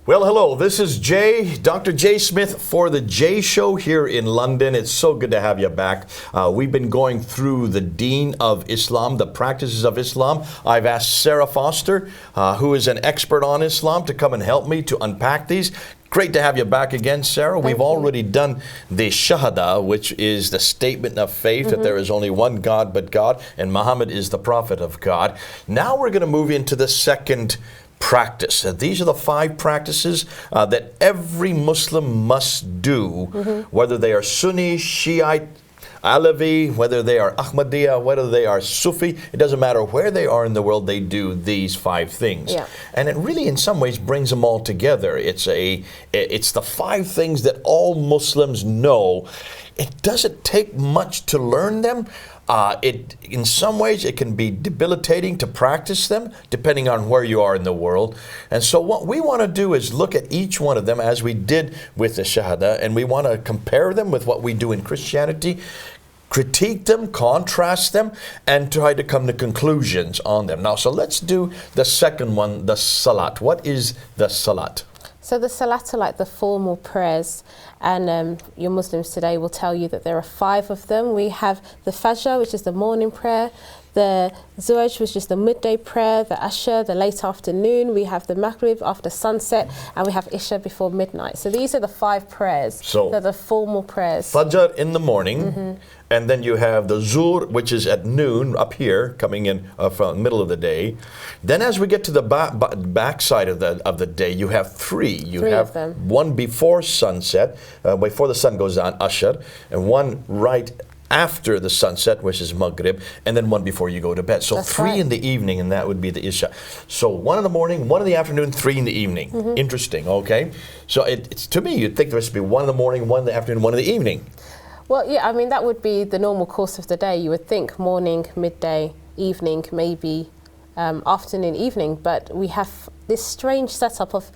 Well, hello, this is Jay, Dr. Jay Smith for the Jay Show here in London. It's so good to have you back. We've been going through the Deen of Islam, the practices of Islam. I've asked Sarah Foster, who is an expert on Islam, to come and help me to unpack these. Great to have you back again, Sarah. We've already done the Shahada, which is the statement of faith that there is only one God but God, and Muhammad is the prophet of God. Now we're going to move into the second practice. These are the 5 practices that every Muslim must do, whether they are Sunni, Shiite, Alavi, whether they are Ahmadiyya, whether they are Sufi. It doesn't matter where they are in the world, they do these 5 things. Yeah. And it really in some ways brings them all together. It's the 5 things that all Muslims know. It doesn't take much to learn them. In some ways, it can be debilitating to practice them, depending on where you are in the world. And so what we want to do is look at each one of them, as we did with the Shahada, and we want to compare them with what we do in Christianity, critique them, contrast them, and try to come to conclusions on them. Now, so let's do the second one, the Salat. What is the Salat? So the Salat are like the formal prayers, and your Muslims today will tell you that there are 5 of them. We have the Fajr, which is the morning prayer, the Zuhur, which is the midday prayer, the Asha, the late afternoon, we have the Maghrib after sunset, and we have Isha before midnight. So these are the 5 prayers. So they're the formal prayers. Fajr in the morning, and then you have the Zuhr, which is at noon, up here, coming in from the middle of the day. Then as we get to the back side of the day, you have 3. You have one before sunset, before the sun goes down, Ashr, and one right after the sunset, which is Maghrib, and then one before you go to bed. So that's 3 in the evening, and that would be the Isha. So 1 in the morning, 1 in the afternoon, 3 in the evening. Interesting, okay? So it's to me, you'd think there should be 1 in the morning, 1 in the afternoon, 1 in the evening. Well, yeah, I mean, that would be the normal course of the day. You would think morning, midday, evening, maybe afternoon, evening, but we have this strange setup of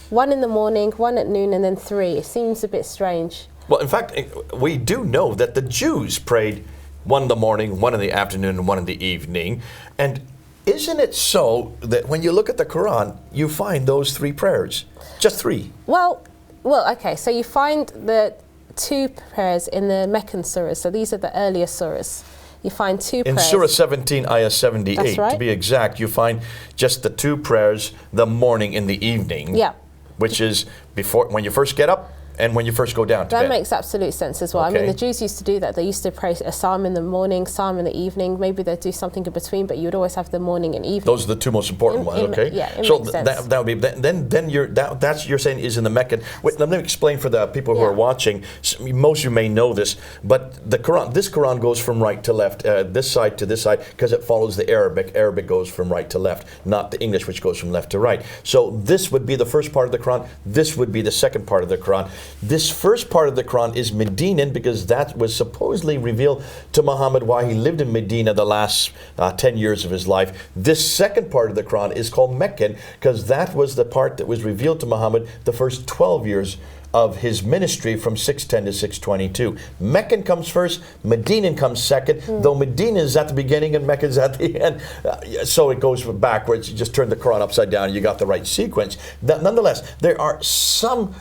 1 in the morning, 1 at noon, and then 3. It seems a bit strange. Well, in fact, we do know that the Jews prayed 1 in the morning, 1 in the afternoon, and 1 in the evening. And isn't it so that when you look at the Quran, you find those 3 prayers? Just 3. Well, okay. So you find the 2 prayers in the Meccan surahs. So these are the earlier surahs. You find 2 prayers. In Surah 17, Ayah 78, that's right, to be exact, you find just the 2 prayers, the morning and the evening. Yeah. Which is before, when you first get up, and when you first go down to bed. That makes absolute sense as well. Okay. I mean, the Jews used to do that. They used to pray a psalm in the morning, psalm in the evening. Maybe they'd do something in between, but you would always have the morning and evening. Those are the 2 most important ones, okay? Yeah, it so makes sense. That would be, then that's you're saying is in the Meccan. Wait, let me explain for the people who are watching. Most of you may know this, but the Quran, this Quran goes from right to left, this side to this side, because it follows the Arabic. Arabic goes from right to left, not the English, which goes from left to right. So this would be the first part of the Quran. This would be the second part of the Quran. This first part of the Quran is Medinan, because that was supposedly revealed to Muhammad while he lived in Medina the last 10 years of his life. This second part of the Quran is called Meccan, because that was the part that was revealed to Muhammad the first 12 years of his ministry, from 610 to 622. Meccan comes first, Medinan comes second, though Medina is at the beginning and Mecca is at the end. So it goes backwards. You just turn the Quran upside down and you got the right sequence. Nonetheless, there are some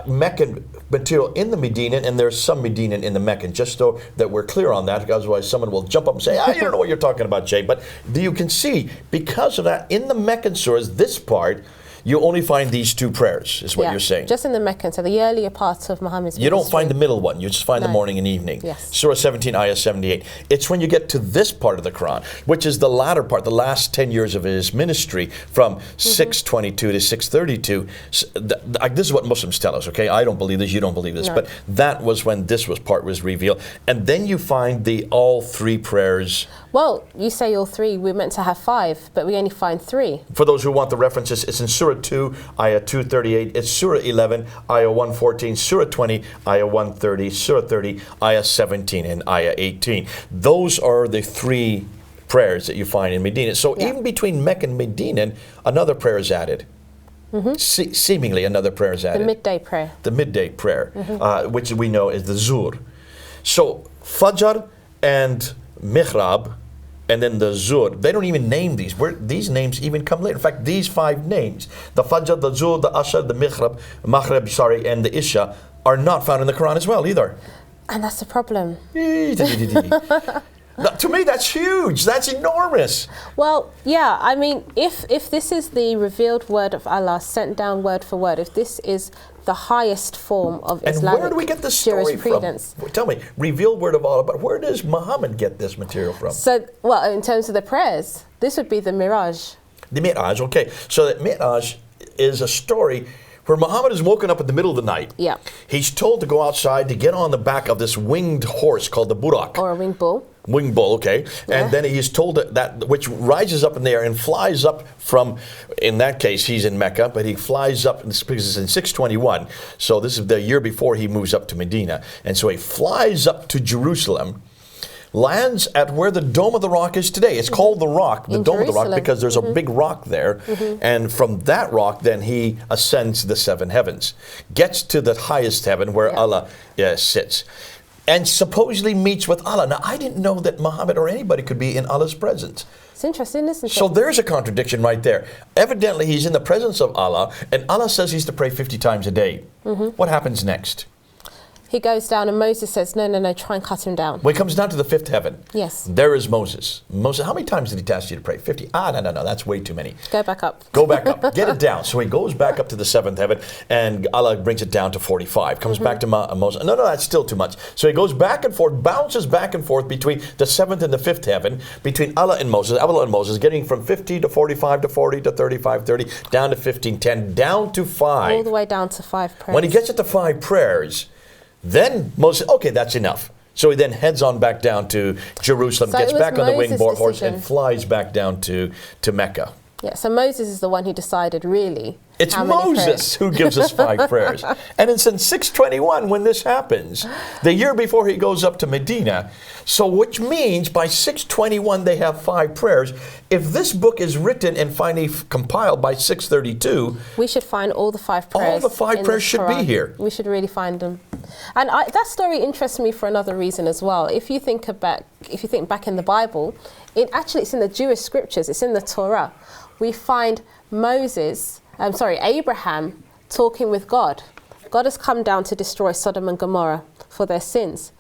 Meccan material in the Medinan, and there's some Medinan in the Meccan, just so that we're clear on that, because otherwise someone will jump up and say, I don't know what you're talking about, Jay. But you can see, because of that, in the Meccan surahs, this part, you only find these 2 prayers, is what you're saying. Just in the Meccan, so the earlier part of Muhammad's ministry. You don't find the middle one, you just find the morning and evening. Yes. Surah 17, Ayah 78. It's when you get to this part of the Quran, which is the latter part, the last 10 years of his ministry, from 622 to 632. This is what Muslims tell us, okay? I don't believe this, you don't believe this. No. But that was when this part was revealed. And then you find all 3 prayers. Well, you say all 3. We're meant to have 5, but we only find 3. For those who want the references, it's in Surah 2, Ayah 238. It's Surah 11, Ayah 114. Surah 20, Ayah 130. Surah 30, Ayah 17, and Ayah 18. Those are the 3 prayers that you find in Medina. So even between Mecca and Medina, another prayer is added. Seemingly another prayer is added. The midday prayer. The midday prayer, which we know is the Zuhr. So Fajr and Mihrab and then the Zuhr. They don't even name these. These names even come later. In fact, these 5 names, the Fajr, the Zuhr, the Asr, the Maghrib, and the Isha, are not found in the Quran as well either. And that's the problem. To me, that's huge. That's enormous. Well, yeah, I mean, if this is the revealed word of Allah, sent down word for word, if this is the highest form of Islamic and where do we get this story from? Tell me, revealed word of Allah, but where does Muhammad get this material from? So, well, in terms of the prayers, this would be the Miraj. The Mi'raj, okay. So that Mi'raj is a story where Muhammad is woken up in the middle of the night. Yeah. He's told to go outside to get on the back of this winged horse called the Burak. Or a winged bull. Winged bull, okay. Yeah. And then he's told that which rises up in the air and flies up from, in that case, he's in Mecca, but he flies up, because it's in 621. So this is the year before he moves up to Medina. And so he flies up to Jerusalem, lands at where the Dome of the Rock is today. It's called the Rock, the Dome of the Rock, because there's a big rock there. And from that rock, then he ascends to the 7 heavens, gets to the highest heaven where Allah sits, and supposedly meets with Allah. Now, I didn't know that Muhammad or anybody could be in Allah's presence. It's interesting, isn't it? So there's a contradiction right there. Evidently, he's in the presence of Allah, and Allah says he's to pray 50 times a day. What happens next? He goes down and Moses says, no, try and cut him down. Well, he comes down to the 5th heaven. Yes. There is Moses. Moses, how many times did he task you to pray? 50? No, that's way too many. Go back up. Go back up. Get it down. So he goes back up to the 7th heaven, and Allah brings it down to 45. Comes back to Moses. No, that's still too much. So he goes back and forth, bounces back and forth between the 7th and the 5th heaven, between Allah and Moses, getting from 50 to 45 to 40 to 35, 30, down to 15, 10, down to 5. All the way down to 5 prayers. When he gets it to 5 prayers, then Moses, okay, that's enough. So he then heads on back down to Jerusalem, gets back on the winged horse, and flies back down to Mecca. Yeah, so Moses is the one who decided, really. It's Moses who gives us 5 prayers. And it's in 621 when this happens, the year before he goes up to Medina. So which means by 621 they have 5 prayers. If this book is written and finally compiled by 632, we should find all the 5 prayers. All the 5 prayers should be here. We should really find them. And that story interests me for another reason as well. If you think back in the Bible, it's in the Jewish scriptures, it's in the Torah. We find Abraham talking with God. God has come down to destroy Sodom and Gomorrah for their sins.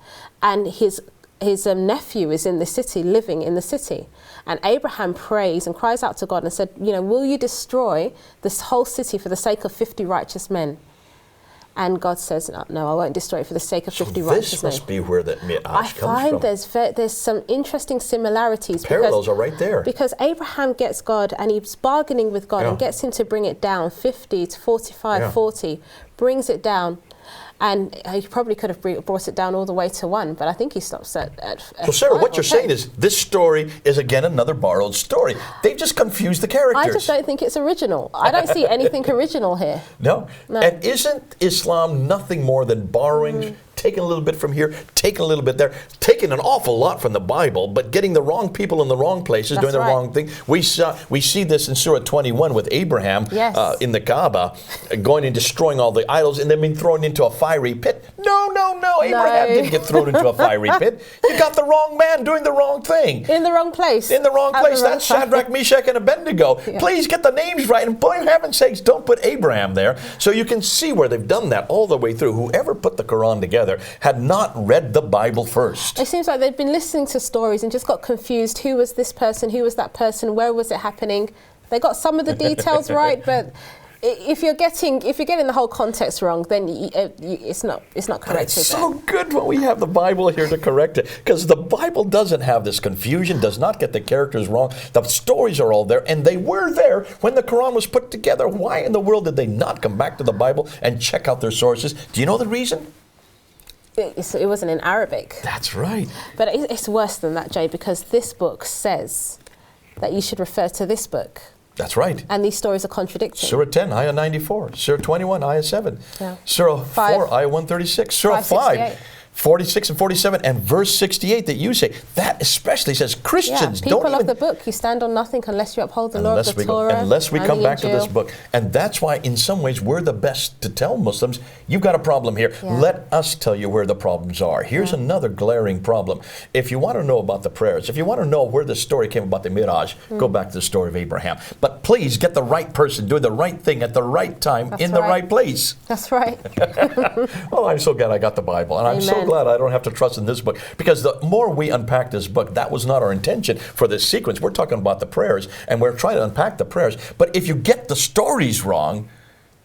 And his nephew is in the city, living in the city. And Abraham prays and cries out to God and said, will you destroy this whole city for the sake of 50 righteous men? And God says, no, I won't destroy it for the sake of 50 righteous men. This must be where that Mi'raj comes from. I find there's some interesting similarities. Parallels are right there. Because Abraham gets God and he's bargaining with God and gets him to bring it down 50 to 45, 40, brings it down. And he probably could have brought it down all the way to 1, but I think he stops at So Sarah, what you're saying is this story is again another borrowed story. They've just confused the characters. I just don't think it's original. I don't see anything original here. No. And isn't Islam nothing more than borrowing, taking a little bit from here, taking a little bit there, taking an awful lot from the Bible, but getting the wrong people in the wrong places, doing the wrong thing. We see this in Surah 21 with Abraham in the Kaaba, going and destroying all the idols and then being thrown into a fiery pit. No. Abraham didn't get thrown into a fiery pit. You got the wrong man doing the wrong thing. In the wrong place. In the wrong place. That's Shadrach, Meshach, and Abednego. Yeah. Please get the names right. And for heaven's sakes, don't put Abraham there. So you can see where they've done that all the way through. Whoever put the Quran together had not read the Bible first. It seems like they've been listening to stories and just got confused. Who was this person? Who was that person? Where was it happening? They got some of the details right, but if you're getting the whole context wrong, then it's not correct. It's so good when we have the Bible here to correct it, because the Bible doesn't have this confusion, does not get the characters wrong. The stories are all there, and they were there when the Quran was put together. Why in the world did they not come back to the Bible and check out their sources? Do you know the reason? It wasn't in Arabic. That's right. But it's worse than that, Jay, because this book says that you should refer to this book. That's right. And these stories are contradicting. Surah 10, Ayah 94. Surah 21, Ayah 7. Yeah. Surah 4, Ayah 136. Surah 5. 46 and 47 and verse 68 that you say, that especially says Christians people don't of even... the book, you stand on nothing unless you uphold the law of the Torah. Unless we come back to this book. And that's why in some ways we're the best to tell Muslims, you've got a problem here. Yeah. Let us tell you where the problems are. Here's another glaring problem. If you want to know about the prayers, if you want to know where the story came about the Miraj, go back to the story of Abraham. But please get the right person doing the right thing at the right time in the right place. That's right. Oh, I'm so glad I got the Bible. And I'm so glad I don't have to trust in this book. Because the more we unpack this book, that was not our intention for this sequence. We're talking about the prayers, and we're trying to unpack the prayers. But if you get the stories wrong,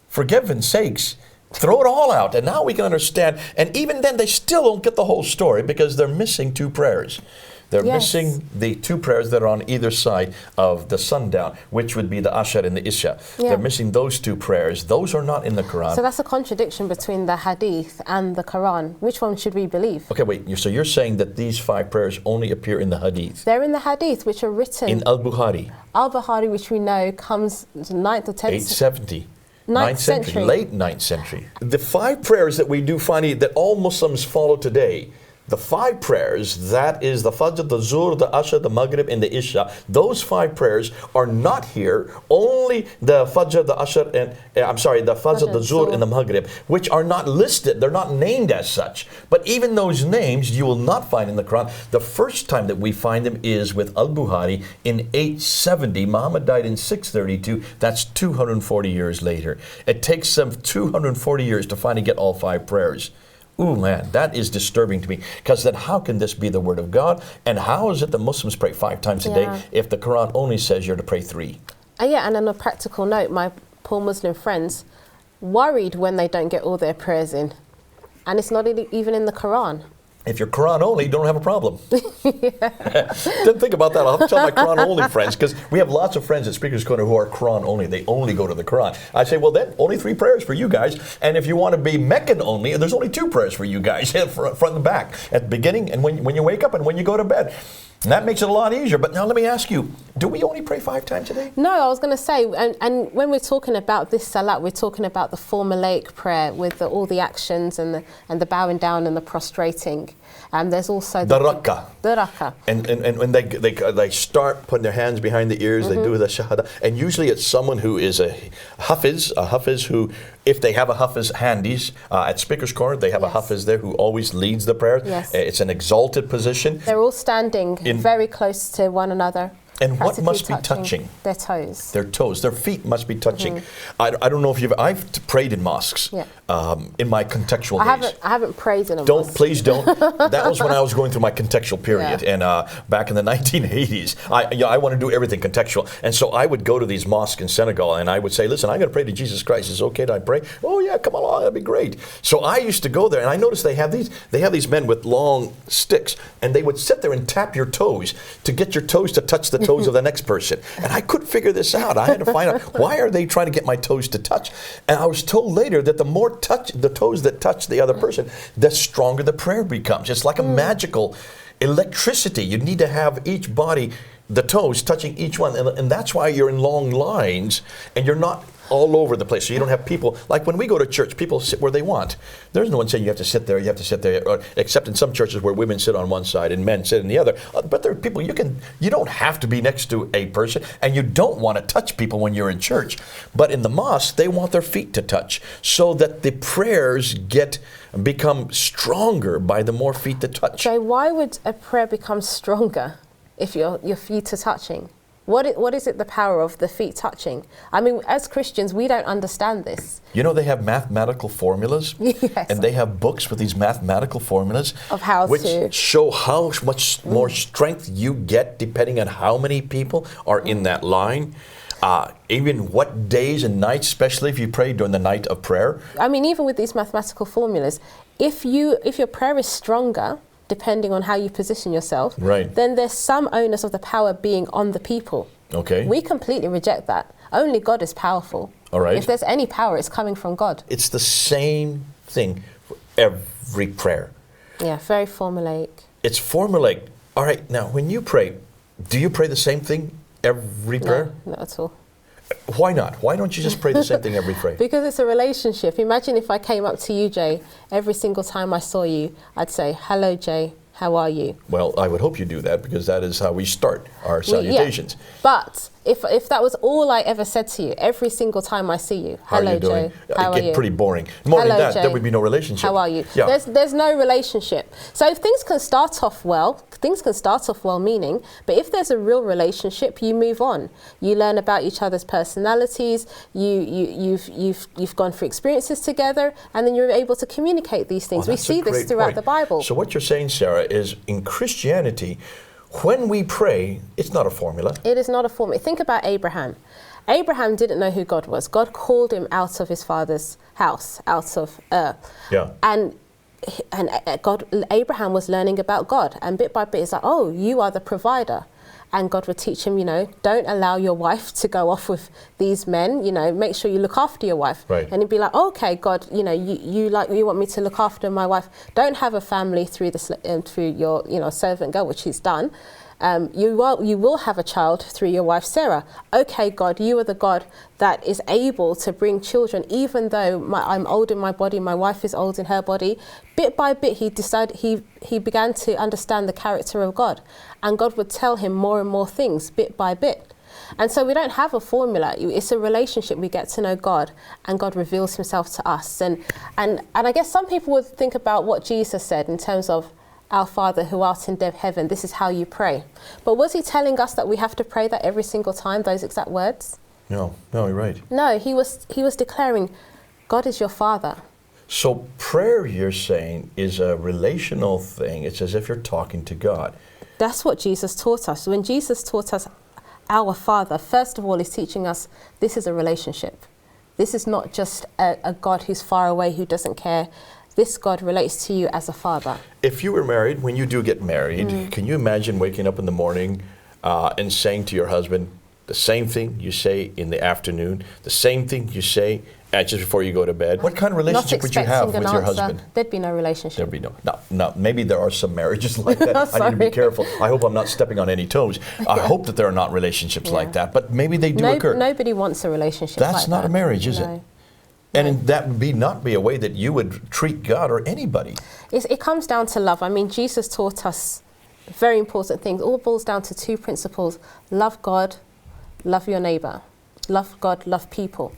for heaven's sakes, throw it all out. And now we can understand. And even then, they still don't get the whole story because they're missing two prayers. They're missing the two prayers that are on either side of the sundown, which would be the Ashr and the Isha. Yeah. They're missing those two prayers. Those are not in the Quran. So that's a contradiction between the Hadith and the Quran. Which one should we believe? Okay, wait. So you're saying that these 5 prayers only appear in the Hadith? They're in the Hadith, which are written In Al-Bukhari? Al-Bukhari, which we know comes 9th or 10th 870. 9th century. Late 9th century. The 5 prayers that we do find that all Muslims follow today, the 5 prayers, that is the Fajr, the Zuhr, the Ashr, the Maghrib, and the Isha, those 5 prayers are not here. Only the Fajr, the Ashr, and the Fajr, the Zuhr, and the Maghrib, which are not listed. They're not named as such. But even those names you will not find in the Quran. The first time that we find them is with Al-Bukhari in 870. Muhammad died in 632. That's 240 years later. It takes them 240 years to finally get all 5 prayers. Ooh, man, that is disturbing to me. Because then how can this be the word of God? And how is it that Muslims pray 5 times a day if the Quran only says you're to pray 3? And on a practical note, my poor Muslim friends worried when they don't get all their prayers in. And it's not even in the Quran. If you're Quran only, you don't have a problem. Didn't think about that. I'll have to tell my Quran only friends, because we have lots of friends at Speaker's Corner who are Quran only. They only go to the Quran. I say, well then, only 3 prayers for you guys. And if you want to be Meccan only, there's only 2 prayers for you guys, front and back, at the beginning and when you wake up and when you go to bed. And that makes it a lot easier. But now let me ask you, do we only pray 5 times a day? No, I was going to say, and when we're talking about this Salat, we're talking about the formulaic prayer with all the actions and the bowing down and the prostrating. And there's also the Rak'ah. The Rak'ah. And when they start putting their hands behind the ears, they do the Shahada. And usually it's someone who is a Hafiz who, if they have a Hafiz handies, at Speaker's Corner, they have a Hafiz there who always leads the prayer. Yes. It's an exalted position. They're all standing very close to one another. And what must be touching? Their toes. Their toes. Their feet must be touching. I don't know if I've prayed in mosques in my contextual days. I haven't prayed in a mosque. Please don't. That was when I was going through my contextual period. And back in the 1980s, I want to do everything contextual. And so I would go to these mosques in Senegal and I would say, listen, I'm going to pray to Jesus Christ. Is it okay that I pray? Oh yeah, come along, that'd be great. So I used to go there and I noticed they have these men with long sticks and they would sit there and tap your toes to get your toes to touch the toes of the next person. And I couldn't figure this out. I had to find out, why are they trying to get my toes to touch? And I was told later that the more the toes that touch the other person, the stronger the prayer becomes. It's like a magical electricity. You need to have each body, the toes touching each one. And that's why you're in long lines and you're not all over the place. So you don't have people, like when we go to church, people sit where they want. There's no one saying you have to sit there, except in some churches where women sit on one side and men sit on the other. But there are people, you don't have to be next to a person, and you don't want to touch people when you're in church. But in the mosque, they want their feet to touch so that the prayers become stronger by the more feet that touch. So why would a prayer become stronger if your feet are touching? What is it, the power of the feet touching? I mean, as Christians, we don't understand this. You know, they have mathematical formulas. Yes. And they have books with these mathematical formulas. Of how which to show how much more strength you get depending on how many people are in that line. Even what days and nights, especially if you pray during the night of prayer. I mean, even with these mathematical formulas, if your prayer is stronger, depending on how you position yourself, then there's some onus of the power being on the people. Okay. We completely reject that. Only God is powerful. All right. If there's any power, it's coming from God. It's the same thing for every prayer. Yeah, very formulaic. It's formulaic. All right, now when you pray, do you pray the same thing every prayer? No, not at all. Why not? Why don't you just pray the same thing every pray? Because it's a relationship. Imagine if I came up to you, Jay, every single time I saw you, I'd say, hello, Jay, how are you? Well, I would hope you do that because that is how we start our salutations. Yeah. But if that was all I ever said to you, every single time I see you, hello, Jay, how are you? Pretty boring. More than that, Jay, there would be no relationship. How are you? Yeah. There's no relationship. So things can start off well, meaning, but if there's a real relationship, you move on. You learn about each other's personalities, you've gone through experiences together, and then you're able to communicate these things. We see this throughout the Bible. So what you're saying, Sarah, is in Christianity, when we pray, it's not a formula. It is not a formula. Think about Abraham. Abraham didn't know who God was. God called him out of his father's house, out of Ur. Yeah. And Abraham was learning about God. And bit by bit, it's like, oh, you are the provider. And God would teach him, don't allow your wife to go off with these men, make sure you look after your wife. Right. And he'd be like, okay, God, you want me to look after my wife. Don't have a family through your servant girl, which he's done. You will have a child through your wife Sarah. Okay, God, you are the God that is able to bring children, even though I'm old in my body, my wife is old in her body. Bit by bit, he began to understand the character of God, and God would tell him more and more things bit by bit. And so we don't have a formula. It's a relationship. We get to know God, and God reveals himself to us. And I guess some people would think about what Jesus said in terms of, our Father who art in heaven, this is how you pray. But was he telling us that we have to pray that every single time, those exact words? No, you're right. No, he was declaring, God is your Father. So prayer, you're saying, is a relational thing. It's as if you're talking to God. That's what Jesus taught us. When Jesus taught us our Father, first of all, he's teaching us this is a relationship. This is not just a God who's far away, who doesn't care. This God relates to you as a father. If you were married, when you do get married, can you imagine waking up in the morning and saying to your husband the same thing you say in the afternoon, the same thing you say just before you go to bed? What kind of relationship would you have with your husband? There'd be no relationship. There'd be no. Maybe there are some marriages like that. I need to be careful. I hope I'm not stepping on any toes. I hope that there are not relationships like that, but maybe they do occur. Nobody wants a relationship like that. That's not a marriage, is it? And that would not be a way that you would treat God or anybody. It comes down to love. I mean, Jesus taught us very important things. It all boils down to two principles. Love God, love your neighbor. Love God, love people.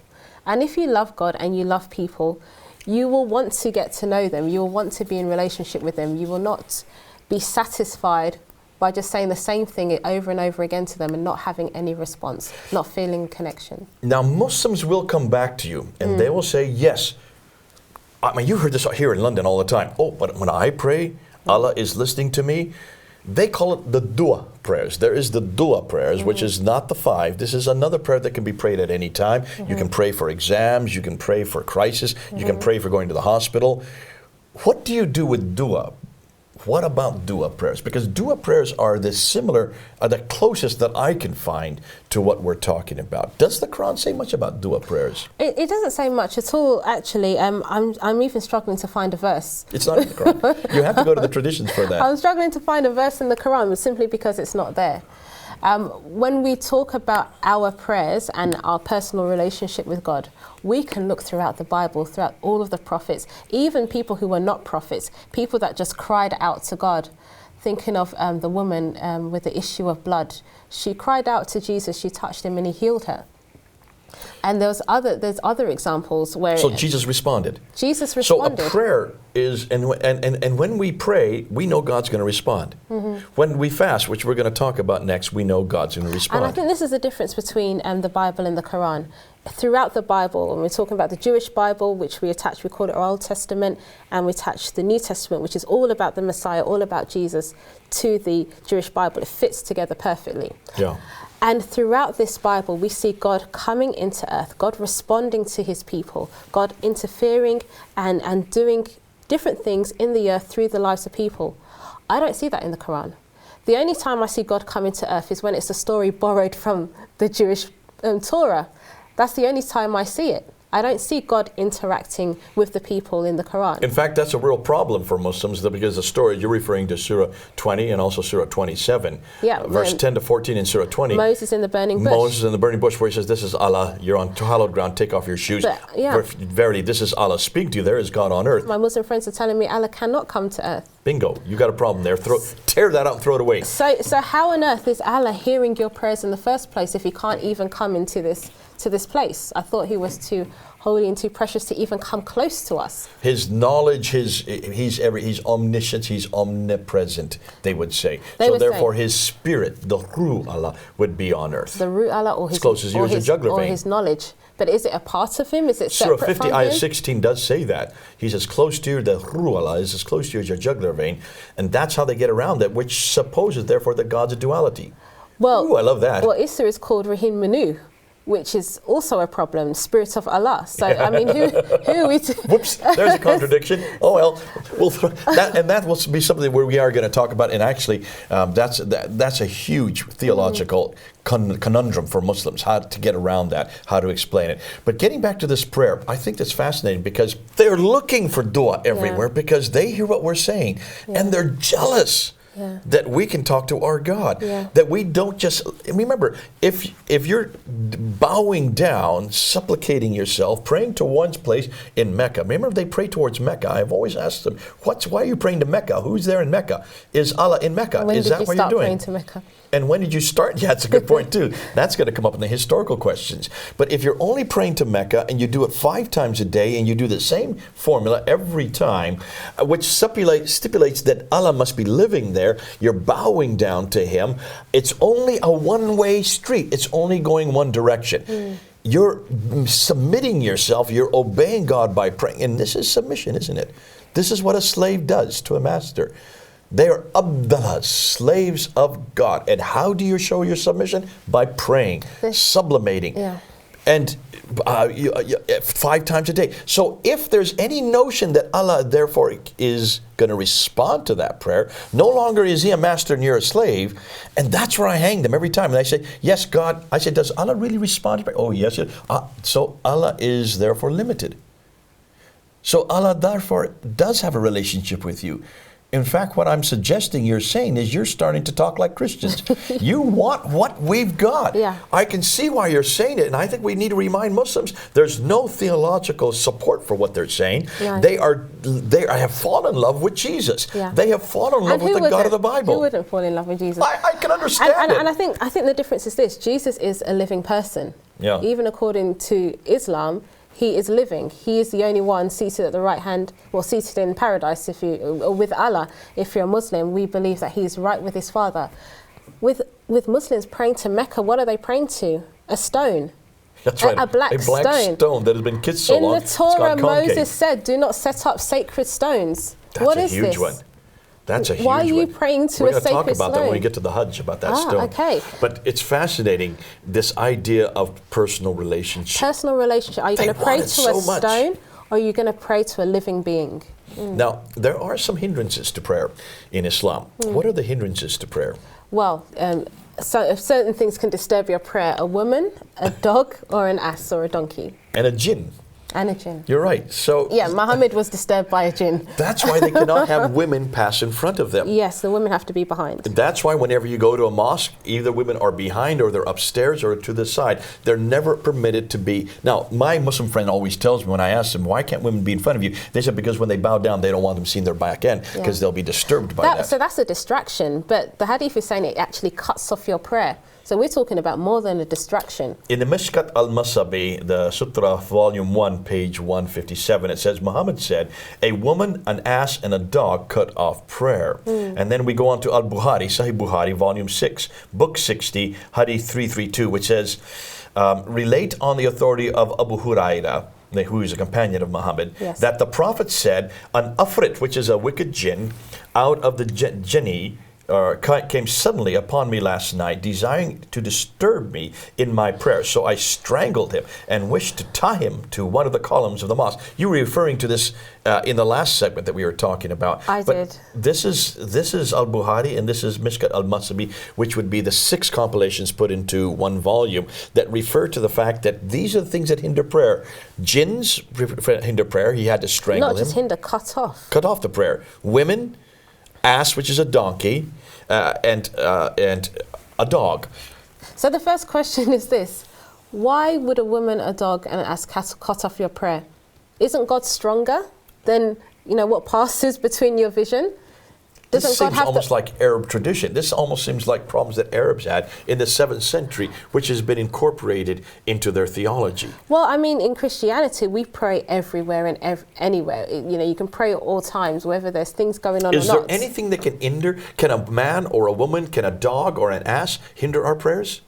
And if you love God and you love people, you will want to get to know them. You will want to be in relationship with them. You will not be satisfied by just saying the same thing over and over again to them and not having any response, not feeling connection. Now, Muslims will come back to you and they will say, yes. I mean, you heard this here in London all the time. Oh, but when I pray, Allah is listening to me. They call it the dua prayers. There is the dua prayers, which is not the 5. This is another prayer that can be prayed at any time. You can pray for exams. You can pray for crisis. You can pray for going to the hospital. What do you do with dua? What about dua prayers? Because dua prayers are the closest that I can find to what we're talking about. Does the Quran say much about dua prayers? It doesn't say much at all, actually. I'm even struggling to find a verse. It's not in the Quran. You have to go to the traditions for that. I'm struggling to find a verse in the Quran simply because it's not there. When we talk about our prayers and our personal relationship with God, we can look throughout the Bible, throughout all of the prophets, even people who were not prophets, people that just cried out to God. Thinking of the woman with the issue of blood. She cried out to Jesus, she touched him and he healed her. And there's other examples where... So Jesus responded. Jesus responded. So a prayer is, and when we pray, we know God's going to respond. When we fast, which we're going to talk about next, we know God's going to respond. And I think this is the difference between the Bible and the Quran. Throughout the Bible, when we're talking about the Jewish Bible, which we call it our Old Testament, and we attach the New Testament, which is all about the Messiah, all about Jesus, to the Jewish Bible. It fits together perfectly. Yeah. And throughout this Bible, we see God coming into earth, God responding to his people, God interfering and doing different things in the earth through the lives of people. I don't see that in the Quran. The only time I see God come into earth is when it's a story borrowed from the Jewish Torah. That's the only time I see it. I don't see God interacting with the people in the Quran. In fact, that's a real problem for Muslims because the story, you're referring to Surah 20 and also Surah 27. Yeah, verse 10 to 14 in Surah 20. Moses in the burning bush. Moses in the burning bush, where he says, this is Allah, you're on hallowed ground, take off your shoes. But, yeah. Verily, this is Allah speaking to you, there is God on earth. My Muslim friends are telling me Allah cannot come to earth. Bingo, you got a problem there. Tear that out and throw it away. So how on earth is Allah hearing your prayers in the first place if he can't even come into this place? I thought he was too holy and too precious to even come close to us. His knowledge, he's omniscient, he's omnipresent, they would say. They would therefore say, his spirit, the Ruh Allah, would be on earth. The Ruh Allah or his, as close as you as a jugular or vein. his knowledge. But is it a part of him? Is it Surah separate 50, from ayah him? 16 does say that. He's as close to you, the Ruh Allah is as close to you as your jugular vein. And that's how they get around that, which supposes, therefore, that God's a duality. Well, ooh, I love that. Well, Issa is called Rahin Manu, which is also a problem, spirit of Allah. So, I mean, who is... Whoops, there's a contradiction. Oh, well, we'll throw that, and that will be something where we are going to talk about. And actually, that's a huge theological conundrum for Muslims, how to get around that, how to explain it. But getting back to this prayer, I think that's fascinating because they're looking for dua everywhere because they hear what we're saying and they're jealous. Yeah. That we can talk to our God. Yeah. That we don't just remember, if you're bowing down, supplicating yourself, praying to one's place in Mecca. Remember, they pray towards Mecca. I've always asked them, why are you praying to Mecca? Who's there in Mecca? Is Allah in Mecca? When is that what you're doing? Praying to Mecca? And when did you start? Yeah, that's a good point too. That's going to come up in the historical questions. But if you're only praying to Mecca and you do it 5 times a day and you do the same formula every time, which stipulates that Allah must be living there, you're bowing down to Him, it's only a one-way street. It's only going one direction. You're submitting yourself, you're obeying God by praying. And this is submission, isn't it? This is what a slave does to a master. They are abdallah, slaves of God. And how do you show your submission? By praying, sublimating. Yeah. And 5 times a day. So if there's any notion that Allah therefore is going to respond to that prayer, no longer is He a master and you're a slave. And that's where I hang them every time. And I say, yes, God. I say, does Allah really respond to prayer? Oh, yes. So Allah is therefore limited. So Allah therefore does have a relationship with you. In fact, what I'm suggesting you're saying is you're starting to talk like Christians. You want what we've got. Yeah. I can see why you're saying it, and I think we need to remind Muslims there's no theological support for what they're saying. Yeah. They have fallen in love with Jesus. Yeah. They have fallen in love with the God of the Bible. Who wouldn't fall in love with Jesus? I can understand it. And I think the difference is this: Jesus is a living person. Yeah. Even according to Islam, He is living. He is the only one seated at the right hand, well, seated in paradise, or with Allah. If you're a Muslim, we believe that He's right with His Father. With Muslims praying to Mecca, what are they praying to? A stone. That's right. A black stone that has been kissed so long. In the Torah, Moses said, do not set up sacred stones. That's a huge one. That's a huge one. Why are you praying to a sacred stone? We're going to talk about that when we get to the Hajj, about that stone. Okay. But it's fascinating, this idea of personal relationship. Personal relationship. Are you going to pray to a stone, or are you going to pray to a living being? Now, there are some hindrances to prayer in Islam. What are the hindrances to prayer? Well, so if certain things can disturb your prayer, a woman, a dog, or an ass, or a donkey. And a jinn. And a jinn. You're right. So yeah, Muhammad was disturbed by a jinn. That's why they cannot have women pass in front of them. Yes, the women have to be behind. That's why whenever you go to a mosque, either women are behind or they're upstairs or to the side. They're never permitted to be. Now, my Muslim friend always tells me when I ask them, why can't women be in front of you? They said because when they bow down, they don't want them seeing their back end because they'll be disturbed by that. So that's a distraction. But the hadith is saying it actually cuts off your prayer. So we're talking about more than a distraction. In the Mishkat al-Masabi, the Sutra, Volume 1, page 157, it says, Muhammad said, a woman, an ass, and a dog cut off prayer. And then we go on to Al-Bukhari, Sahih Bukhari, Volume 6, Book 60, Hadith 332, which says, relate on the authority of Abu Huraira, who is a companion of Muhammad, that the Prophet said, an afrit, which is a wicked jinn, out of the jinni, came suddenly upon me last night, desiring to disturb me in my prayer. So I strangled him and wished to tie him to one of the columns of the mosque. You were referring to this in the last segment that we were talking about. I did. This is Al-Bukhari and this is Mishkat al-Masabi, which would be the 6 compilations put into one volume that refer to the fact that these are the things that hinder prayer. Jinns hinder prayer. He had to strangle him. Not just hinder, cut off. Cut off the prayer. Women, ass, which is a donkey, and a dog. So the first question is this: why would a woman, a dog, and an ass cut off your prayer? Isn't God stronger than what passes between your vision? This Doesn't God seems have almost like Arab tradition. This almost seems like problems that Arabs had in the 7th century, which has been incorporated into their theology. Well, I mean, in Christianity, we pray everywhere and anywhere. You can pray at all times, whether there's things going on or not. Is there anything that can hinder? Can a man or a woman, can a dog or an ass hinder our prayers?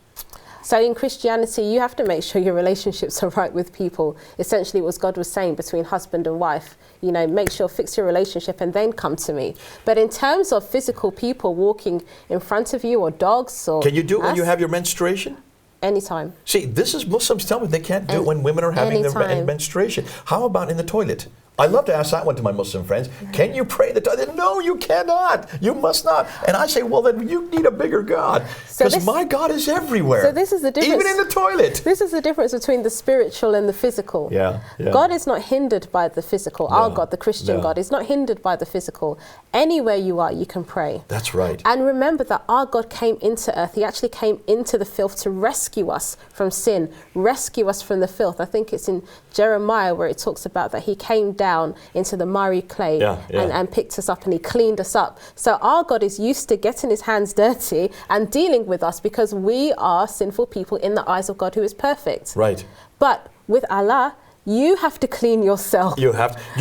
So in Christianity, you have to make sure your relationships are right with people. Essentially, what God was saying between husband and wife, make sure, fix your relationship and then come to me. But in terms of physical people walking in front of you or dogs or... Can you do it when you have your menstruation? Anytime. See, this is Muslims tell me they can't do it when women are having their menstruation. How about in the toilet? I love to ask that one to my Muslim friends. Can you pray in the toilet? No, you cannot. You must not. And I say, well, then you need a bigger God. Because my God is everywhere. So this is the difference. Even in the toilet. This is the difference between the spiritual and the physical. Yeah. God is not hindered by the physical. Our God, the Christian God, is not hindered by the physical. Anywhere you are, you can pray. That's right. And remember that our God came into earth. He actually came into the filth to rescue us from sin, rescue us from the filth. I think it's in Jeremiah where it talks about that he came down into the miry clay and picked us up and he cleaned us up. So our God is used to getting his hands dirty and dealing with us because we are sinful people in the eyes of God who is perfect. Right. But with Allah, you have to clean yourself. You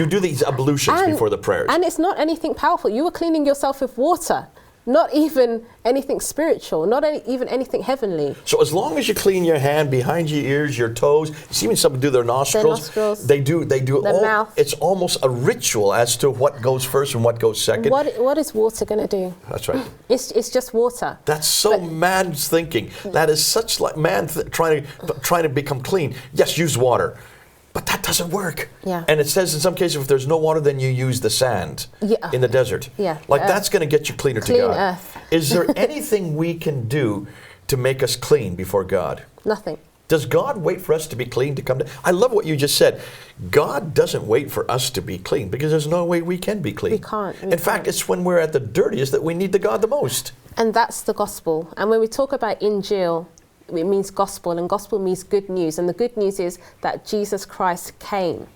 do these ablutions before the prayers. And it's not anything powerful. You are cleaning yourself with water. Not even anything spiritual, not even anything heavenly. So as long as you clean your hand, behind your ears, your toes, you see when some do their nostrils, they do the mouth. It's almost a ritual as to what goes first and what goes second. What is water going to do? That's right. It's just water. That's so man's thinking. That is such like man trying to become clean. Yes, use water. But that doesn't work. Yeah. And it says in some cases if there's no water, then you use the sand in the desert. Yeah. Like that's going to get you cleaner to God. Earth. Is there anything we can do to make us clean before God? Nothing. Does God wait for us to be clean to come to? I love what you just said. God doesn't wait for us to be clean because there's no way we can be clean. We can't. In fact, it's when we're at the dirtiest that we need the God the most. And that's the gospel. And when we talk about Injil, it means gospel, and gospel means good news. And the good news is that Jesus Christ came.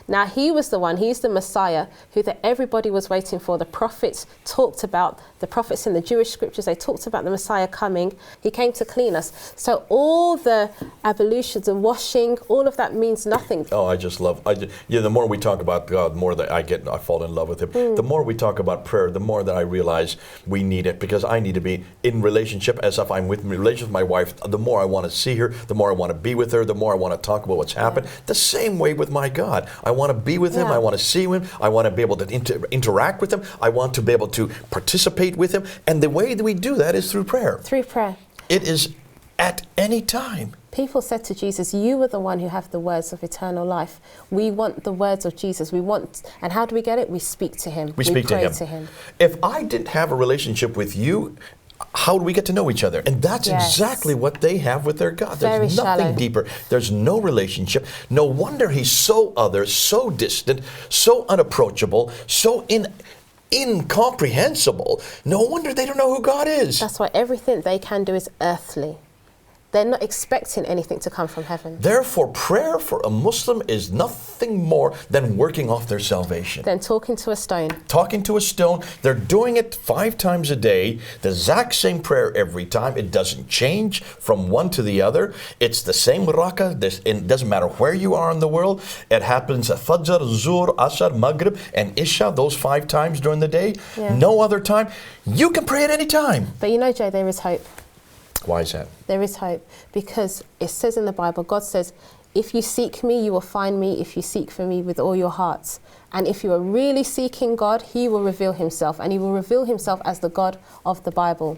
Now, he was the one, he's the Messiah who that everybody was waiting for. The prophets talked about, the prophets in the Jewish scriptures, they talked about the Messiah coming. He came to clean us. So all the ablutions and washing, all of that means nothing. Oh, I just love, the more we talk about God, the more that I fall in love with him. The more we talk about prayer, the more that I realize we need it, because I need to be in relationship as if I'm with relationship with my wife. The more I want to see her, the more I want to be with her, the more I want to talk about what's happened. The same way with my God. I want to be with him. I want to see him. I want to be able to interact with him. I want to be able to participate with him. And the way that we do that is through prayer. Through prayer. It is at any time. People said to Jesus, you are the one who have the words of eternal life. We want the words of Jesus. And how do we get it? We speak to him. We speak pray to him. If I didn't have a relationship with you, how do we get to know each other? And that's exactly what they have with their God. There's nothing deeper. There's no relationship. No wonder he's so other, so distant, so unapproachable, so incomprehensible. No wonder they don't know who God is. That's why everything they can do is earthly. They're not expecting anything to come from heaven. Therefore, prayer for a Muslim is nothing more than working off their salvation. Than talking to a stone. Talking to a stone. They're doing it 5 times a day. The exact same prayer every time. It doesn't change from one to the other. It's the same rakah. It doesn't matter where you are in the world. It happens at Fajr, Zuhr, Asr, Maghrib, and Isha, those 5 times during the day. Yeah. No other time. You can pray at any time. But you know, Jay, there is hope. Why is that? There is hope because it says in the Bible, God says, if you seek me, you will find me if you seek for me with all your hearts. And if you are really seeking God, he will reveal himself, and he will reveal himself as the God of the Bible.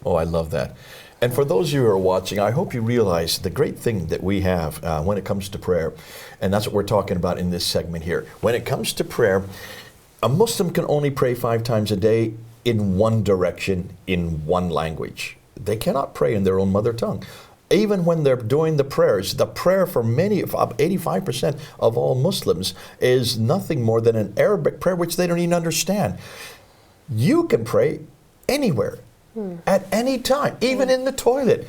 Oh, I love that. And for those of you who are watching, I hope you realize the great thing that we have when it comes to prayer. And that's what we're talking about in this segment here. When it comes to prayer, a Muslim can only pray 5 times a day in one direction, in one language. They cannot pray in their own mother tongue. Even when they're doing the prayers, the prayer for many, 85% of all Muslims, is nothing more than an Arabic prayer which they don't even understand. You can pray anywhere, at any time, even in the toilet,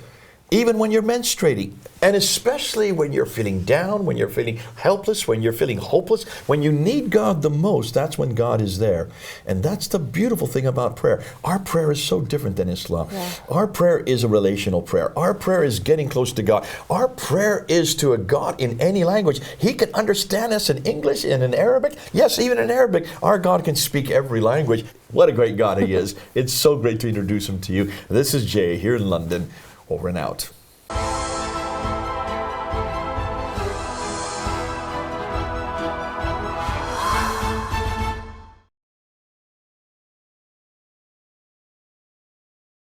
even when you're menstruating, and especially when you're feeling down, when you're feeling helpless, when you're feeling hopeless, when you need God the most, that's when God is there. And that's the beautiful thing about prayer. Our prayer is so different than Islam. Yeah. Our prayer is a relational prayer. Our prayer is getting close to God. Our prayer is to a God in any language. He can understand us in English and in Arabic. Yes, even in Arabic, our God can speak every language. What a great God he is. It's so great to introduce him to you. This is Jay here in London. Over and out.